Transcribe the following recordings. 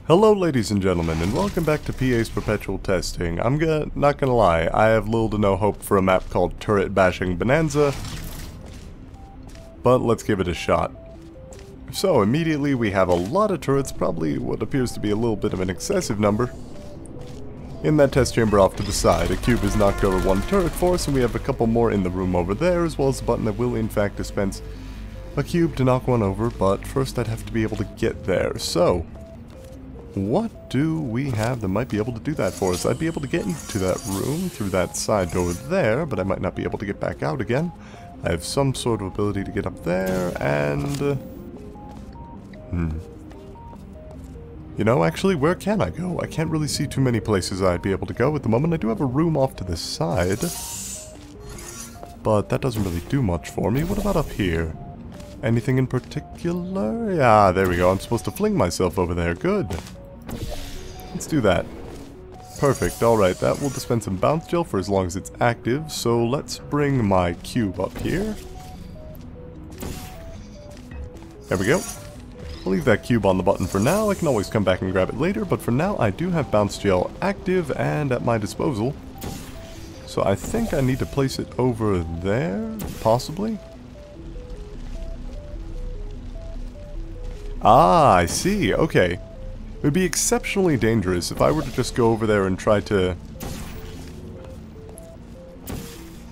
Hello ladies and gentlemen, and welcome back to PA's Perpetual Testing. I'm not gonna lie, I have little to no hope for a map called Turret Bashing Bonanza, but let's give it a shot. So immediately we have a lot of turrets, probably what appears to be a little bit of an excessive number. In that test chamber off to the side, a cube has knocked over one turret for us, and we have a couple more in the room over there, as well as a button that will in fact dispense a cube to knock one over, but first I'd have to be able to get there. So what do we have that might be able to do that for us? I'd be able to get into that room through that side door there, but I might not be able to get back out again. I have some sort of ability to get up there, and you know, actually, where can I go? I can't really see too many places I'd be able to go at the moment. I do have a room off to the side, but that doesn't really do much for me. What about up here? Anything in particular? Yeah, there we go. I'm supposed to fling myself over there. Good. Let's do that. Perfect. Alright, that will dispense some bounce gel for as long as it's active. So let's bring my cube up here. There we go. I'll leave that cube on the button for now. I can always come back and grab it later, but for now I do have bounce gel active and at my disposal. So I think I need to place it over there, possibly. Ah, I see. Okay. It would be exceptionally dangerous if I were to just go over there and try to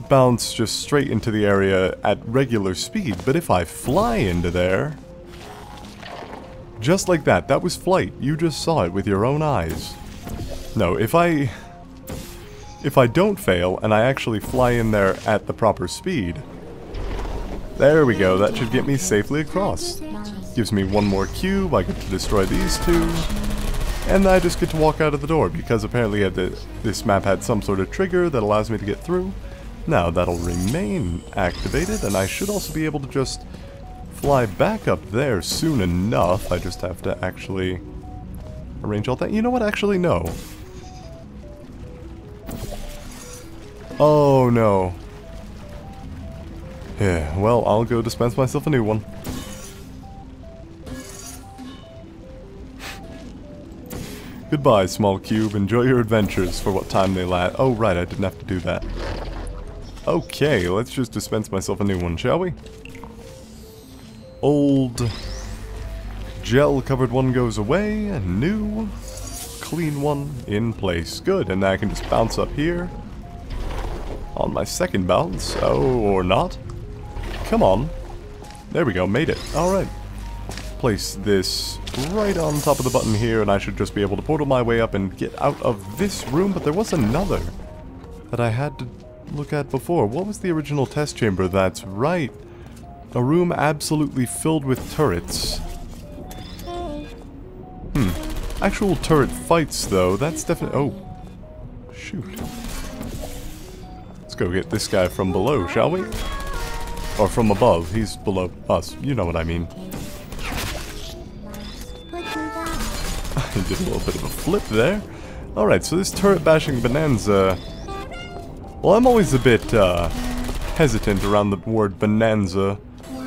bounce just straight into the area at regular speed. But if I fly into there, just like that, that was flight. You just saw it with your own eyes. No, if I don't fail and I actually fly in there at the proper speed, there we go. That should get me safely across. Gives me one more cube, I get to destroy these two, and I just get to walk out of the door, because apparently this map had some sort of trigger that allows me to get through. Now that'll remain activated, and I should also be able to just fly back up there soon enough. I just have to actually arrange all that. You know what, actually no. Oh no. Yeah, well, I'll go dispense myself a new one. Goodbye, small cube. Enjoy your adventures for what time they last. Oh, right, I didn't have to do that. Okay, let's just dispense myself a new one, shall we? Old gel-covered one goes away, a new clean one in place. Good, and now I can just bounce up here on my second bounce. Oh, or not. Come on. There we go, made it. Alright. Place this right on top of the button here, and I should just be able to portal my way up and get out of this room. But there was another that I had to look at before. What was the original test chamber? That's right. A room absolutely filled with turrets. Actual turret fights, though. That's definitely... Oh. Shoot. Let's go get this guy from below, shall we? Or from above. He's below us. You know what I mean. I did a little bit of a flip there. Alright, so this turret bashing Bonanza... Well, I'm always a bit hesitant around the word Bonanza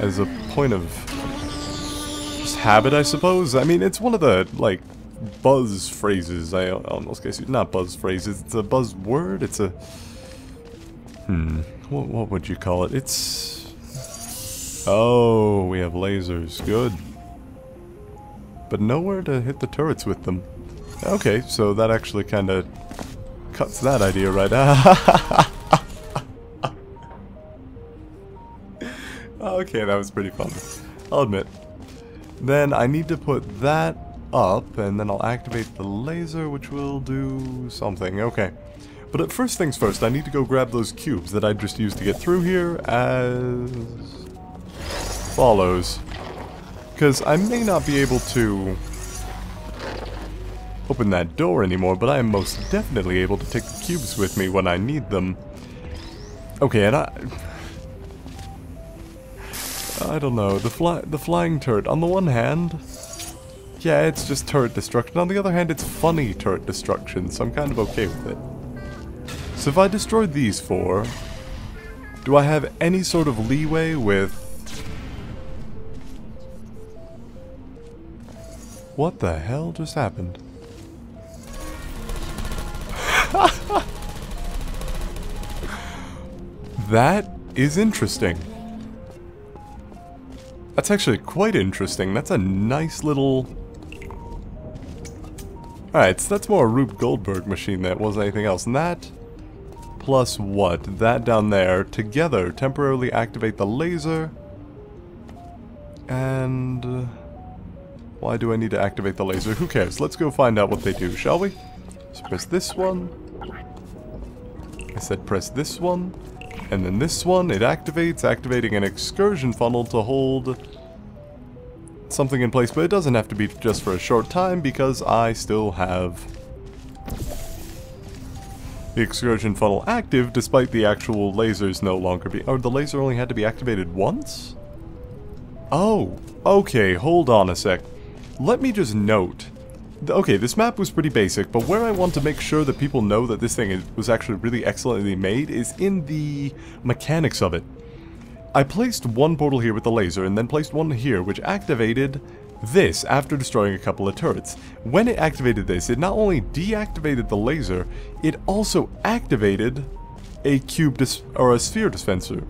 as a point of just habit, I suppose. I mean, it's one of the, like, buzz phrases. I almost guess not buzz phrases. It's a buzzword. It's a... What would you call it? It's... Oh, we have lasers. Good. But nowhere to hit the turrets with them. Okay, so that actually kind of cuts that idea right out. Okay, that was pretty fun. I'll admit. Then I need to put that up, and then I'll activate the laser, which will do something. Okay. But first things first, I need to go grab those cubes that I just used to get through here as follows. Because I may not be able to open that door anymore, but I am most definitely able to take the cubes with me when I need them. Okay, and I don't know, the flying turret, on the one hand, yeah, it's just turret destruction. On the other hand, it's funny turret destruction, so I'm kind of okay with it. So if I destroy these four, Do I have any sort of leeway with... What the hell just happened? That is interesting. That's actually quite interesting. That's a nice little... Alright, so that's more a Rube Goldberg machine than it was anything else. And that, plus what? That down there, together, temporarily activate the laser. And... why do I need to activate the laser? Who cares? Let's go find out what they do, shall we? So press this one. I said press this one. And then this one, it activates, activating an excursion funnel to hold something in place, but it doesn't have to be just for a short time because I still have the excursion funnel active despite the actual lasers no longer being... Oh, the laser only had to be activated once? Oh, okay, hold on a sec. Let me just note. Okay, this map was pretty basic, but where I want to make sure that people know that this thing was actually really excellently made is in the mechanics of it. I placed one portal here with the laser, and then placed one here, which activated this after destroying a couple of turrets. When it activated this, it not only deactivated the laser, it also activated a cube or a sphere dispenser.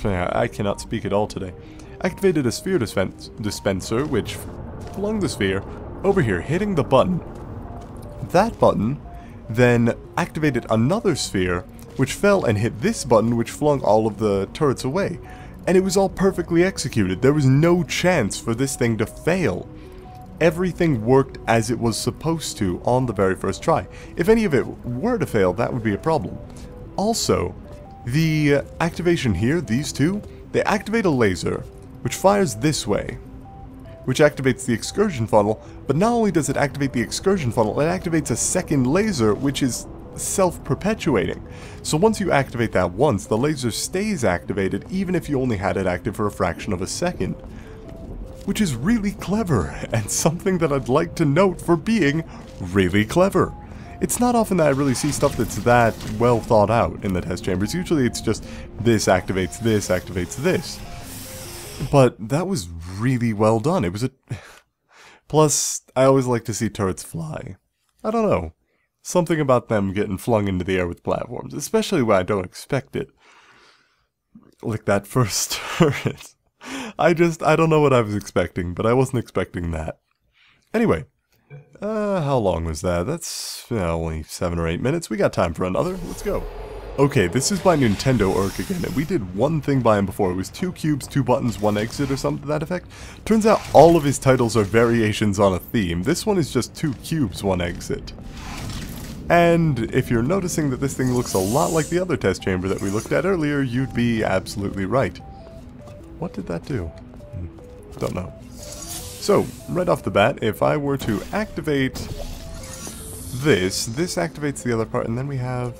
I cannot speak at all today. Activated a sphere dispenser, which flung the sphere over here, hitting the button. That button then activated another sphere, which fell and hit this button, which flung all of the turrets away. And it was all perfectly executed. There was no chance for this thing to fail. Everything worked as it was supposed to on the very first try. If any of it were to fail, that would be a problem. Also, the activation here, these two, they activate a laser, which fires this way, which activates the excursion funnel, but not only does it activate the excursion funnel, it activates a second laser, which is self-perpetuating. So once you activate that once, the laser stays activated even if you only had it active for a fraction of a second. Which is really clever, and something that I'd like to note for being really clever. It's not often that I really see stuff that's that well thought out in the test chambers. Usually it's just this activates this, activates this. But that was really well done. It was a... Plus, I always like to see turrets fly. I don't know. Something about them getting flung into the air with platforms, especially when I don't expect it. Like that first turret. I don't know what I was expecting, but I wasn't expecting that. Anyway, how long was that? That's only 7 or 8 minutes. We got time for another. Let's go. Okay, this is by nintendo.erk again, and we did one thing by him before. It was 2 cubes, 2 buttons, 1 exit or something to that effect. Turns out all of his titles are variations on a theme. This one is just 2 cubes, 1 exit. And if you're noticing that this thing looks a lot like the other test chamber that we looked at earlier, you'd be absolutely right. What did that do? Don't know. So, right off the bat, if I were to activate this activates the other part, and then we have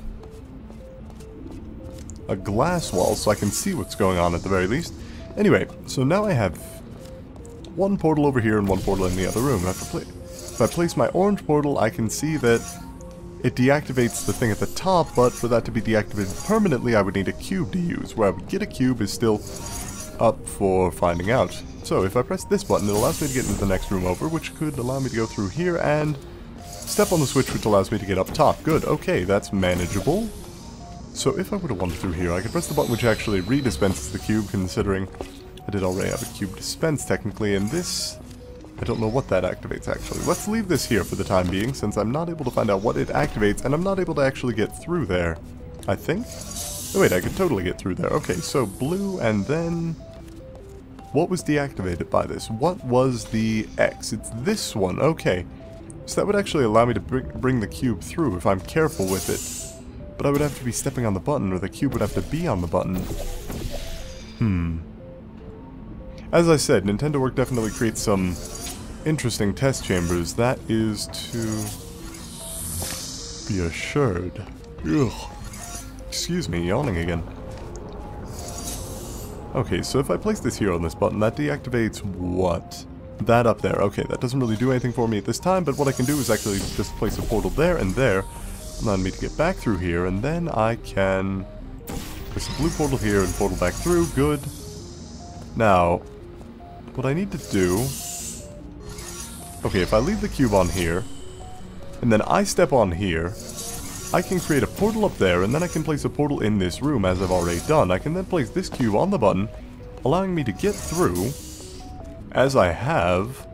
a glass wall so I can see what's going on at the very least. Anyway, so now I have one portal over here and one portal in the other room. If I place my orange portal, I can see that it deactivates the thing at the top, but for that to be deactivated permanently, I would need a cube to use. Where I would get a cube is still up for finding out. So if I press this button, it allows me to get into the next room over, which could allow me to go through here and step on the switch, which allows me to get up top. Good, okay, that's manageable. So if I were to wander through here, I could press the button which actually redispenses the cube, considering I did already have a cube dispense technically, and this, I don't know what that activates actually. Let's leave this here for the time being, since I'm not able to find out what it activates, and I'm not able to actually get through there, I think? Oh wait, I could totally get through there. Okay, so blue, and then... what was deactivated by this? What was the X? It's this one, okay. So that would actually allow me to bring the cube through if I'm careful with it. But I would have to be stepping on the button, or the cube would have to be on the button. As I said, Nintendo.erk definitely creates some interesting test chambers. That is to be assured. Ugh. Excuse me, yawning again. Okay, so if I place this here on this button, that deactivates what? That up there. Okay, that doesn't really do anything for me at this time, but what I can do is actually just place a portal there and there, allowing me to get back through here, and then I can There's a blue portal here and portal back through. Good. Now, what I need to do... Okay, if I leave the cube on here, and then I step on here, I can create a portal up there, and then I can place a portal in this room, as I've already done. I can then place this cube on the button, allowing me to get through, as I have.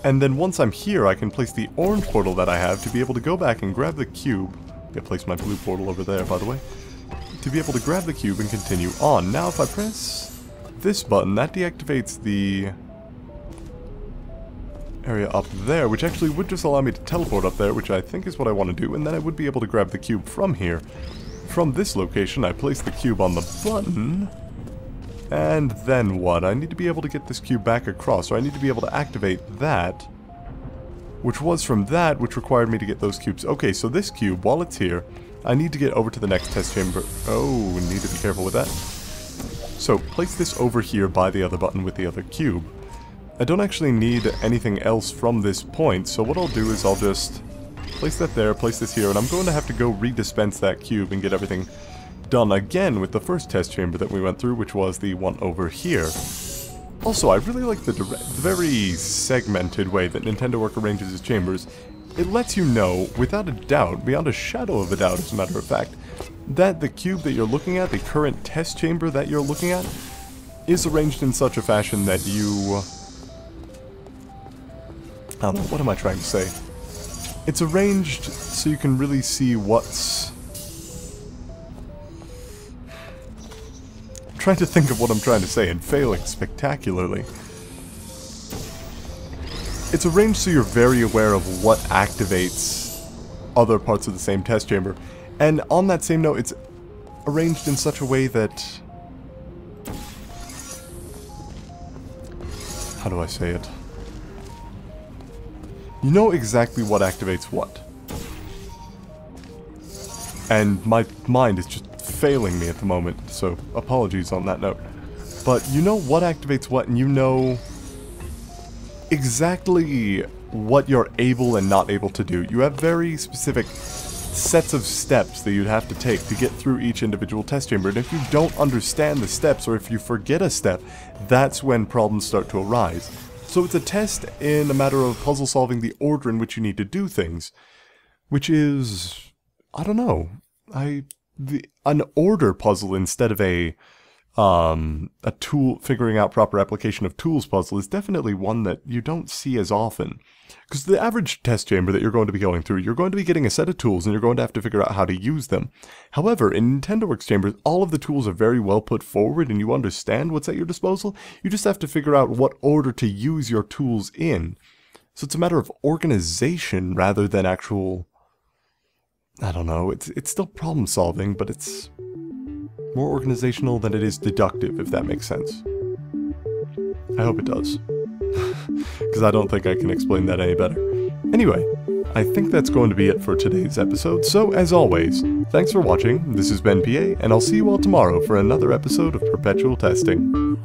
And then once I'm here, I can place the orange portal that I have to be able to go back and grab the cube. I place my blue portal over there, by the way. To be able to grab the cube and continue on. Now, if I press this button, that deactivates the area up there, which actually would just allow me to teleport up there, which I think is what I want to do, and then I would be able to grab the cube from here. From this location, I place the cube on the button, and then what? I need to be able to get this cube back across, so I need to be able to activate that, which was from that, which required me to get those cubes. Okay, so this cube, while it's here, I need to get over to the next test chamber. Oh, need to be careful with that. So, place this over here by the other button with the other cube. I don't actually need anything else from this point, so what I'll do is I'll just place that there, place this here, and I'm going to have to go redispense that cube and get everything done again with the first test chamber that we went through, which was the one over here. Also, I really like the very segmented way that Nintendo.erk arranges its chambers. It lets you know, without a doubt, beyond a shadow of a doubt as a matter of fact, that the cube that you're looking at, the current test chamber that you're looking at, is arranged in such a fashion that you... I don't know, what am I trying to say? It's arranged so you can really see what's... I'm trying to think of what I'm trying to say and failing spectacularly. It's arranged so you're very aware of what activates other parts of the same test chamber. And on that same note, it's arranged in such a way that... How do I say it? You know exactly what activates what. And my mind is just failing me at the moment, so apologies on that note. But you know what activates what, and you know exactly what you're able and not able to do. You have very specific sets of steps that you'd have to take to get through each individual test chamber, and if you don't understand the steps, or if you forget a step, that's when problems start to arise. So it's a test in a matter of puzzle solving the order in which you need to do things, which is, I don't know, an order puzzle instead of a tool, figuring out proper application of tools puzzle is definitely one that you don't see as often. Because the average test chamber that you're going to be going through, you're going to be getting a set of tools and you're going to have to figure out how to use them. However, in Nintendo.erk's chambers, all of the tools are very well put forward and you understand what's at your disposal. You just have to figure out what order to use your tools in. So it's a matter of organization rather than actual... I don't know, it's still problem solving, but it's more organizational than it is deductive, if that makes sense. I hope it does. Because I don't think I can explain that any better. Anyway, I think that's going to be it for today's episode, so as always, thanks for watching, this has been PA, and I'll see you all tomorrow for another episode of Perpetual Testing.